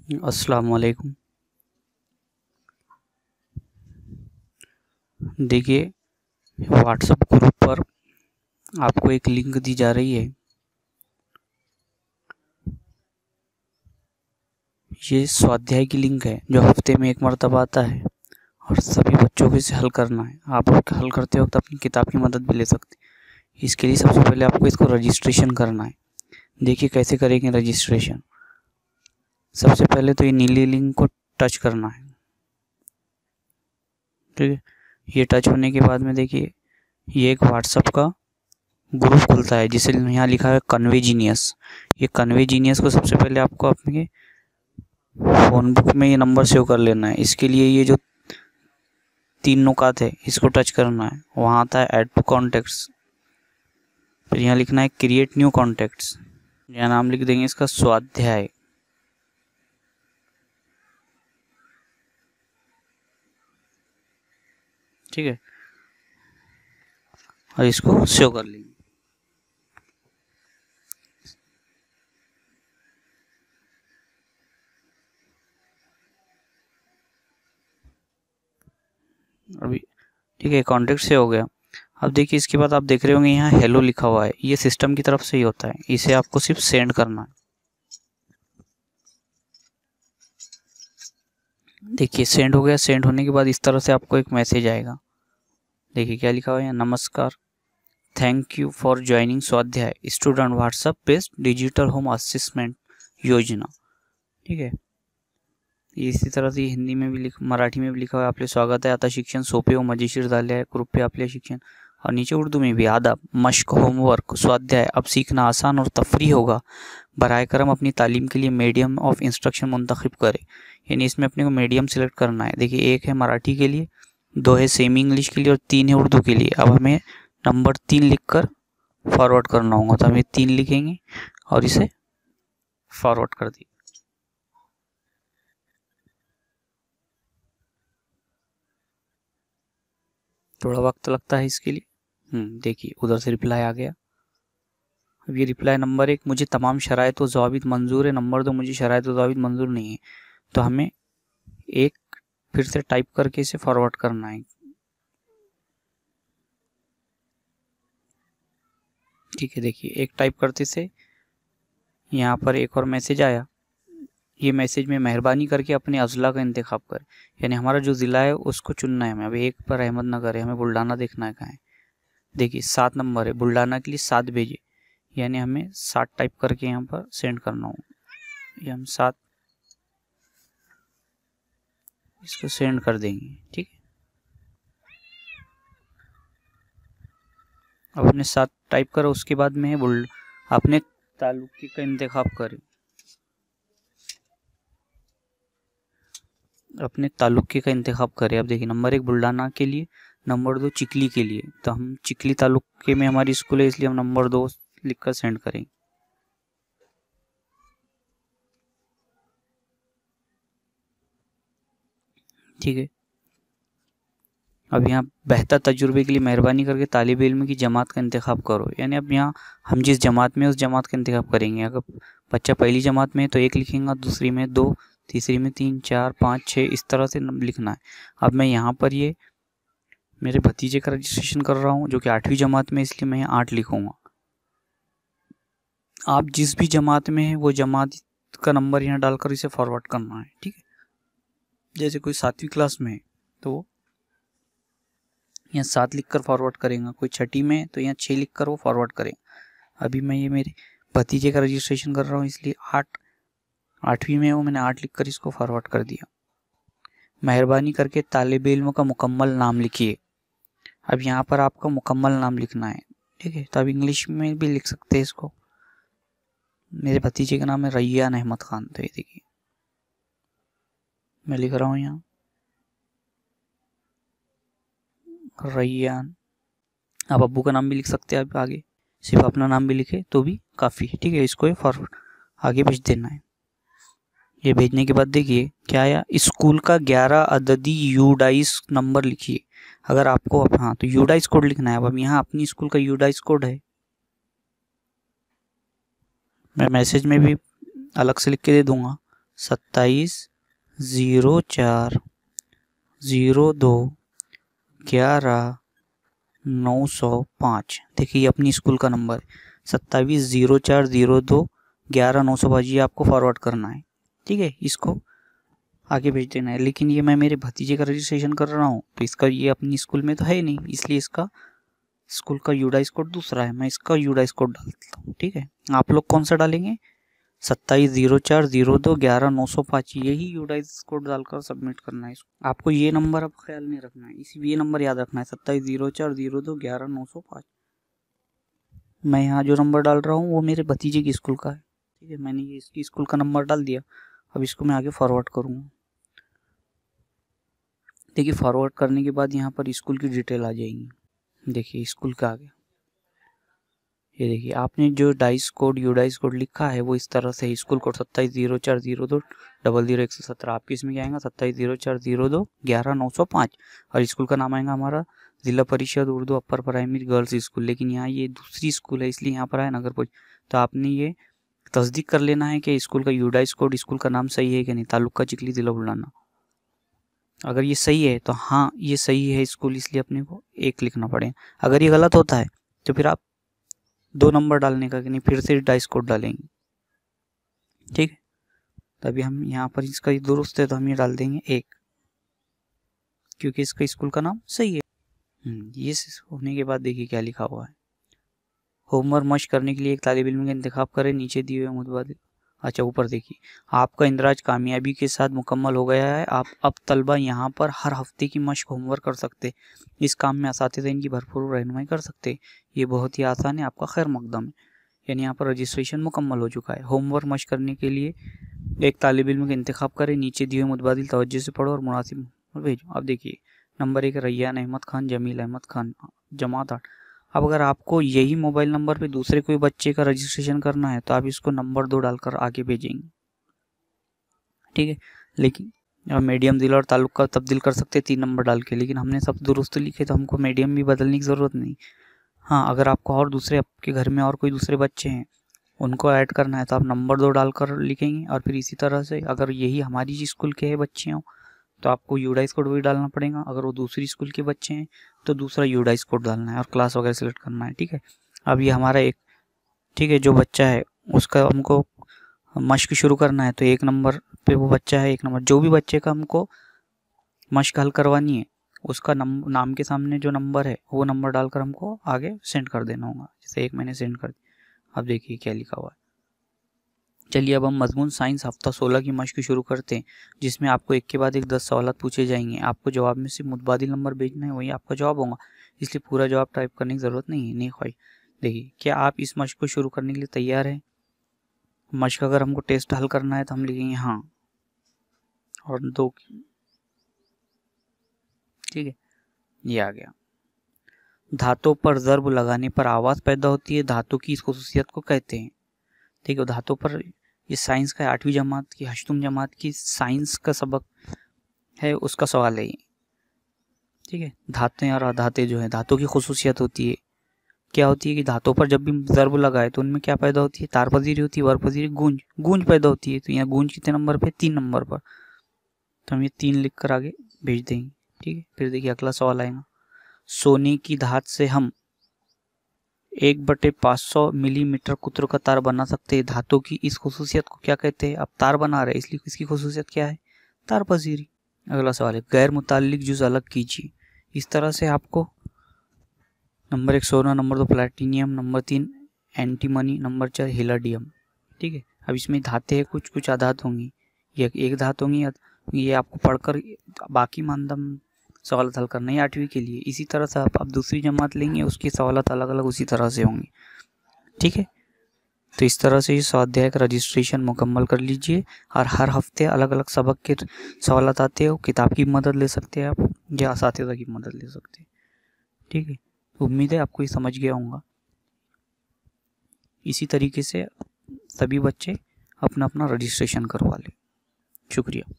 अस्सलाम वालेकुम। देखिए, व्हाट्सएप ग्रुप पर आपको एक लिंक दी जा रही है। ये स्वाध्याय की लिंक है जो हफ्ते में एक मरतबा आता है और सभी बच्चों को इसे हल करना है। आप हल करते वक्त अपनी किताब की मदद भी ले सकते हैं। इसके लिए सबसे पहले आपको इसको रजिस्ट्रेशन करना है। देखिए कैसे करेंगे रजिस्ट्रेशन। सबसे पहले तो ये नीली लिंक को टच करना है। ठीक है, ये टच होने के बाद में देखिए ये एक व्हाट्सएप का ग्रुप खुलता है जिसे यहाँ लिखा है कन्वेजीनियस। ये कन्वेजीनियस को सबसे पहले आपको अपने फ़ोन बुक में ये नंबर सेव कर लेना है। इसके लिए ये जो 3 नुकात है इसको टच करना है। वहाँ आता है ऐड टू कॉन्टेक्ट्स, फिर यहाँ लिखना है क्रिएट न्यू कॉन्टेक्ट्स। यहाँ नाम लिख देंगे इसका स्वाध्याय। ठीक है, और इसको सेव कर लेंगे। अभी ठीक है, कॉन्टेक्ट से हो गया। अब देखिए इसके बाद आप देख रहे होंगे यहाँ हेलो लिखा हुआ है। ये सिस्टम की तरफ से ही होता है, इसे आपको सिर्फ सेंड करना है। देखिए सेंड हो गया। सेंड होने के बाद इस तरह से आपको एक मैसेज आएगा। देखिए क्या लिखा हुआ है, नमस्कार, थैंक यू फॉर ज्वाइनिंग स्वाध्याय student WhatsApp based digital home असिस्टमेंट योजना। ठीक है, इसी तरह से हिंदी में भी मराठी में भी लिखा हुआ है, आपले स्वागत है, आता शिक्षण सोपे व मजेशीर झाले आहे, कृपया आपले शिक्षण। और नीचे उर्दू में भी आदाब, मश्क, होमवर्क, स्वाध्याय अब सीखना आसान और तफरी होगा, बराए करम अपनी तालीम के लिए मीडियम ऑफ इंस्ट्रक्शन मुंतखब करें। यानी इसमें अपने को मीडियम सेलेक्ट करना है। देखिए 1 है मराठी के लिए, 2 है सेमी इंग्लिश के लिए और 3 है उर्दू के लिए। अब हमें नंबर 3 लिख कर फॉरवर्ड करना होगा, तो हमें 3 लिखेंगे और इसे फॉरवर्ड कर दिए। थोड़ा वक्त लगता है इसके लिए। देखिए उधर से रिप्लाई आ गया। अब ये रिप्लाई नंबर 1, मुझे तमाम शराइत व ज़वाबित मंजूर है। नंबर 2, मुझे शराइत व ज़वाबित मंजूर नहीं है। तो हमें एक फिर से टाइप करके इसे फॉरवर्ड करना है। ठीक है, देखिए एक टाइप करते से यहाँ पर एक और मैसेज आया। ये मैसेज में मेहरबानी करके अपने अजला का इंतखाब करें। यानी हमारा जो ज़िला है उसको चुनना है हमें। अभी एक पर अहमदनगर है, हमें बुल्ढाना देखना है कहाँ है। देखिए 7 नंबर है, बुल्ढाना के लिए 7 भेजे, यानी हमें 7 टाइप करके यहाँ पर सेंड करना होगा। ये हम 7 इसको सेंड कर देंगे। ठीक है, अब अपने 7 टाइप करो। उसके बाद में अपने तालुके का इंतखाब करें। अपने तालुके का इंतखाब करें। अब देखिए नंबर 1 बुल्ढाना के लिए, नंबर 2 चिखली के लिए। तो हम चिखली तालुके में हमारी स्कूल है, इसलिए हम नंबर 2 लिखकर सेंड करेंगे। ठीक है, अब यहाँ बेहतर तजुर्बे के लिए मेहरबानी करके तालिब इल्म की जमात का इंतखाब करो। यानी अब यहाँ हम जिस जमात में उस जमात का इंतखाब करेंगे। अगर बच्चा पहली जमात में है तो 1 लिखेंगे, दूसरी में 2, तीसरी में 3, 4, 5, 6 इस तरह से लिखना है। अब मैं यहाँ पर ये मेरे भतीजे का रजिस्ट्रेशन कर रहा हूँ जो कि 8वीं जमात में, इसलिए मैं 8 लिखूँगा। आप जिस भी जमात में है वो जमात का नंबर यहाँ डालकर इसे फॉरवर्ड करना है। ठीक है, जैसे कोई 7वीं क्लास में है तो वो यहाँ 7 लिखकर फॉरवर्ड करेंगे, कोई 6ठी में तो यहाँ 6 लिखकर वो फॉरवर्ड करेंगे। अभी मैं ये मेरे भतीजे का रजिस्ट्रेशन कर रहा हूँ, इसलिए 8वीं में वो मैंने 8 लिखकर इसको फॉरवर्ड कर दिया। मेहरबानी करके तालिब इल्म का मुकम्मल नाम लिखिए। अब यहाँ पर आपका मुकम्मल नाम लिखना है। ठीक है, तो अब इंग्लिश में भी लिख सकते हैं इसको। मेरे भतीजे का नाम है रैयान अहमद खान। तो ये देखिए मैं लिख रहा हूँ यहाँ रैयान। आप अब्बू का नाम भी लिख सकते हैं। आप आगे सिर्फ अपना नाम भी लिखे तो भी काफ़ी है। ठीक है, इसको फॉरवर्ड आगे भेज देना है। ये भेजने के बाद देखिए क्या आया, स्कूल का 11 अददी यूडाइस नंबर लिखिए। अगर आपको हाँ तो यूडाइस कोड लिखना है। अब यहाँ अपनी स्कूल का यूडाइस कोड है, मैं मैसेज में भी अलग से लिख के दे दूंगा। 270402110905। देखिए ये अपनी स्कूल का नंबर है 270402110905। ये आपको फॉरवर्ड करना है, ठीक है, इसको आगे भेज देना है। लेकिन ये मैं मेरे भतीजे का रजिस्ट्रेशन कर रहा हूँ तो इसका ये अपनी स्कूल में तो है नहीं, इसलिए इसका स्कूल का यूडाइस कोड दूसरा है, मैं इसका यूडाइस कोड डाल देता हूँ, ठीक है। आप लोग कौन सा डालेंगे? 270402110905। यही यूडाइस कोड डालकर सबमिट करना है। आपको ये नंबर अब ख्याल नहीं रखना है, ये नंबर याद रखना है 270402110905। मैं यहाँ जो नंबर डाल रहा हूँ वो मेरे भतीजे की स्कूल का है, ठीक है। मैंने ये इसकी स्कूल का नंबर डाल दिया। अब इसको मैं आगे फॉरवर्ड करूँगा। देखिए फॉरवर्ड करने के बाद यहाँ पर स्कूल की डिटेल आ जाएगी। देखिए स्कूल का आ गया। ये देखिए आपने जो डाइस कोड यूडाइस कोड लिखा है वो इस तरह से स्कूल कोड 270402000117। आपके इसमें क्या आएगा 270402110905 और स्कूल का नाम आएगा हमारा जिला परिषद Urdu upper primary girls school. लेकिन यहाँ ये दूसरी स्कूल है इसलिए यहाँ पर आया नगर परिषद। तो आपने ये तस्दीक कर लेना है कि स्कूल का यूडाइस कोड स्कूल का नाम सही है कि नहीं। तालुका चिखली जिला बुलढाना। अगर ये सही है तो हाँ ये सही है स्कूल, इसलिए अपने को 1 लिखना पड़ेगा। अगर ये गलत होता है तो फिर आप 2 नंबर डालने का कि नहीं, फिर से डाइस कोड डालेंगे, ठीक है। तभी हम यहाँ पर इसका दुरुस्त है तो हम ये डाल देंगे 1, क्योंकि इसका स्कूल का नाम सही है। ये होने के बाद देखिए क्या लिखा हुआ है। होमवर्क मश्क करने के लिए एक तालिब इल्म का इंतखाब करें। नीचे दिए हुए मुतबादिल। अच्छा ऊपर देखिए आपका इंदराज कामयाबी के साथ मुकम्मल हो गया है। आप अब तलबा यहाँ पर हर हफ्ते की मश्क होमवर्क कर सकते। इस काम में असातिज़ा इनकी भरपूर रहनुमाई कर सकते। ये बहुत ही आसान है, आपका खैर मकदम है। यानी यहाँ पर रजिस्ट्रेशन मुकम्मल हो चुका है। होमवर्क मश्क करने के लिए एक तालिब इल्म का इंतखाब करें। नीचे दिए हुए मुतबादिल तवज्जो से पढ़ो और मुनासिब भेजो। अब देखिए नंबर 1 रैयान अहमद खान, जमील अहमद खान, जमात 8। अब अगर आपको यही मोबाइल नंबर पे दूसरे कोई बच्चे का रजिस्ट्रेशन करना है तो आप इसको नंबर 2 डालकर आगे भेजेंगे, ठीक है। लेकिन मीडियम जिला और तालुका तब्दील कर सकते 3 नंबर डाल के। लेकिन हमने सब दुरुस्त लिखे तो हमको मीडियम भी बदलने की ज़रूरत नहीं। हाँ अगर आपको और दूसरे आपके घर में और कोई दूसरे बच्चे हैं उनको ऐड करना है तो आप नंबर 2 डालकर लिखेंगे। और फिर इसी तरह से अगर यही हमारी स्कूल के बच्चे हों तो आपको यूडाइस कोड भी डालना पड़ेगा। अगर वो दूसरी स्कूल के बच्चे हैं तो दूसरा यूडाइस कोड डालना है और क्लास वगैरह सेलेक्ट करना है, ठीक है। अब ये हमारा एक, ठीक है, जो बच्चा है उसका हमको मश्क शुरू करना है तो 1 नंबर पे वो बच्चा है, 1 नंबर। जो भी बच्चे का हमको मश्क हल करवानी है उसका नाम के सामने जो नंबर है वो नंबर डालकर हमको आगे सेंड कर देना होगा। जैसे 1 मैंने सेंड कर दिया। अब देखिए क्या लिखा हुआ है। चलिए अब हम मजमून साइंस हफ्ता 16 की मश्क शुरू करते हैं, जिसमें आपको एक के बाद एक 10 सवाल पूछे जाएंगे। आपको जवाब में से मुतबादिल नंबर भेजना है, वही आपका जवाब होगा, इसलिए पूरा जवाब टाइप करने की ज़रूरत नहीं है। नहीं ख्वाही। देखिए क्या आप इस मश्क को शुरू करने के लिए तैयार हैं? मश्क अगर हमको टेस्ट हल करना है तो हम लिखेंगे हाँ और 2, ठीक है। ये आ गया। धातु पर ज़र्ब लगाने पर आवाज़ पैदा होती है, धातु की इस खुसूसियत को कहते हैं, ठीक है। धातु पर ये साइंस का 8वीं जमात की हश्तुम जमात की साइंस का सबक है, उसका सवाल है ये, ठीक है। धातें और अधातें जो है धातु की खुसूसियत होती है, क्या होती है कि धातु पर जब भी ज़र्ब लगाए तो उनमें क्या पैदा होती है? तार पजीरी होती है, वर पजीरी, गूंज पैदा होती है। तो यहाँ गूंज कितने नंबर पे? 3 नंबर पर। तो हम ये 3 लिख कर आगे भेज देंगे, ठीक है। फिर देखिए अगला सवाल आएगा। सोने की धात से हम 1/500 मिलीमीटर कुत्र का तार बना सकते हैं। धातु की इस खुसूसियत को क्या कहते हैं? अब तार बना रहे इसलिए इसकी खुसूसियत क्या है? तार पजीरी। अगला सवाल है गैर मुताल्लिक जुज़ अलग कीजिए। इस तरह से आपको नंबर 1 सोना, number 2 platinum, number 3 antimony, number 4 हिलाडियम, ठीक है। अब इसमें धातें हैं, कुछ अधात होंगी, ये एक धात होंगी। ये आपको पढ़कर बाकी मानदम सवाल हल करना है 8वीं के लिए। इसी तरह से आप दूसरी जमात लेंगे उसके सवाल अलग अलग उसी तरह से होंगे, ठीक है। तो इस तरह से इस स्वाध्याय का रजिस्ट्रेशन मुकम्मल कर लीजिए और हर हफ्ते अलग अलग सबक के सवाल आते हो। किताब की मदद ले सकते हैं आप या असातिज़ा की मदद ले सकते हैं, ठीक है। उम्मीद है आपको ये समझ गया होगा। इसी तरीके से सभी बच्चे अपना अपना रजिस्ट्रेशन करवा लें। शुक्रिया।